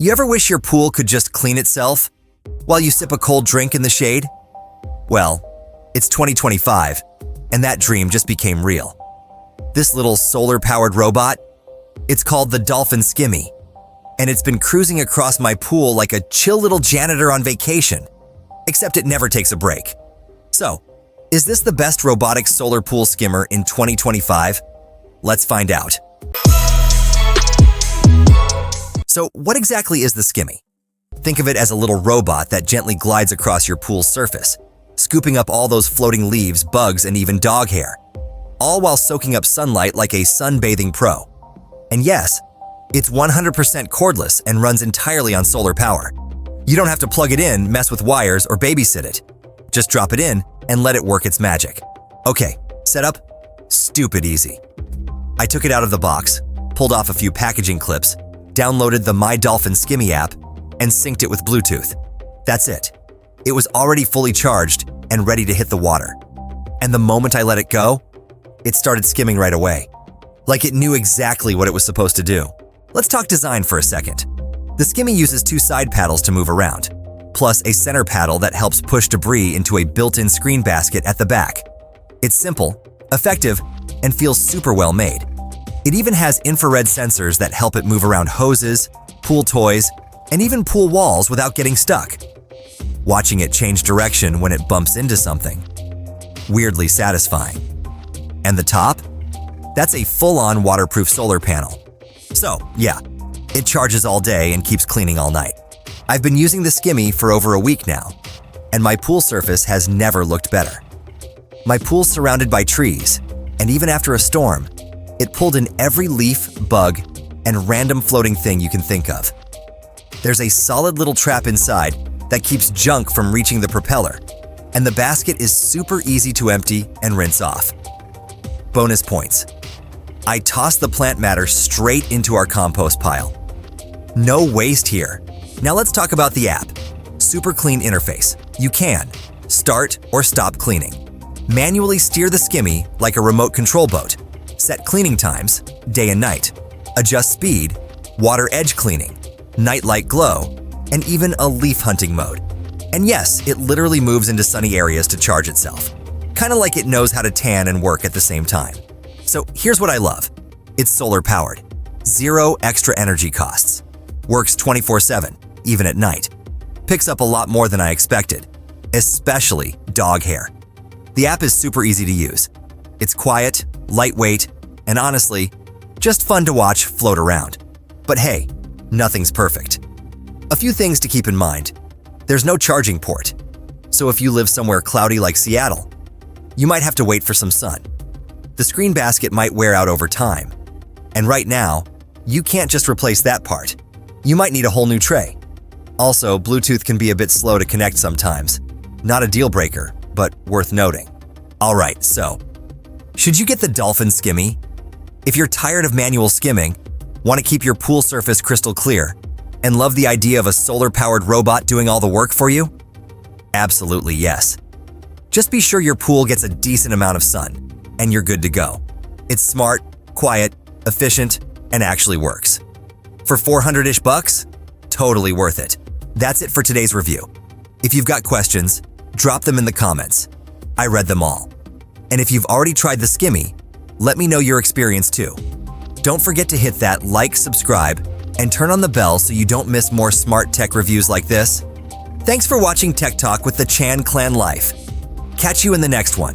You ever wish your pool could just clean itself while you sip a cold drink in the shade? Well, it's 2025, and that dream just became real. This little solar-powered robot, it's called the Dolphin Skimmy, and it's been cruising across my pool like a chill little janitor on vacation, except it never takes a break. So, is this the best robotic solar pool skimmer in 2025? Let's find out. So, what exactly is the Skimmy? Think of it as a little robot that gently glides across your pool's surface, scooping up all those floating leaves, bugs, and even dog hair, all while soaking up sunlight like a sunbathing pro. And yes, it's 100% cordless and runs entirely on solar power. You don't have to plug it in, mess with wires, or babysit it. Just drop it in and let it work its magic. Okay, setup? Stupid easy. I took it out of the box, pulled off a few packaging clips, downloaded the My Dolphin Skimmy app, and synced it with Bluetooth. That's it. It was already fully charged and ready to hit the water. And the moment I let it go, it started skimming right away. Like it knew exactly what it was supposed to do. Let's talk design for a second. The Skimmy uses 2 side paddles to move around, plus a center paddle that helps push debris into a built-in screen basket at the back. It's simple, effective, and feels super well made. It even has infrared sensors that help it move around hoses, pool toys, and even pool walls without getting stuck. Watching it change direction when it bumps into something. Weirdly satisfying. And the top? That's a full-on waterproof solar panel. So, yeah, it charges all day and keeps cleaning all night. I've been using the Skimmy for over a week now, and my pool surface has never looked better. My pool's surrounded by trees, and even after a storm, it pulled in every leaf, bug, and random floating thing you can think of. There's a solid little trap inside that keeps junk from reaching the propeller, and the basket is super easy to empty and rinse off. Bonus points. I toss the plant matter straight into our compost pile. No waste here. Now let's talk about the app. Super clean interface. You can start or stop cleaning. Manually steer the Skimmy like a remote control boat. Set cleaning times, day and night. Adjust speed, water edge cleaning, night light glow, and even a leaf hunting mode. And yes, it literally moves into sunny areas to charge itself. Kinda like it knows how to tan and work at the same time. So here's what I love. It's solar powered. 0 extra energy costs. Works 24/7, even at night. Picks up a lot more than I expected, especially dog hair. The app is super easy to use. It's quiet, lightweight, and honestly, just fun to watch float around. But hey, nothing's perfect. A few things to keep in mind. There's no charging port, so if you live somewhere cloudy like Seattle, you might have to wait for some sun. The screen basket might wear out over time, and right now, you can't just replace that part. You might need a whole new tray. Also, Bluetooth can be a bit slow to connect sometimes. Not a deal breaker, but worth noting. Alright, so, should you get the Dolphin Skimmy? If you're tired of manual skimming, want to keep your pool surface crystal clear, and love the idea of a solar-powered robot doing all the work for you? Absolutely yes. Just be sure your pool gets a decent amount of sun, and you're good to go. It's smart, quiet, efficient, and actually works. For $400-ish bucks? Totally worth it. That's it for today's review. If you've got questions, drop them in the comments. I read them all. And if you've already tried the Skimmy, let me know your experience too. Don't forget to hit that like, subscribe, and turn on the bell so you don't miss more smart tech reviews like this. Thanks for watching Tech Talk with the Chan Clan Life. Catch you in the next one.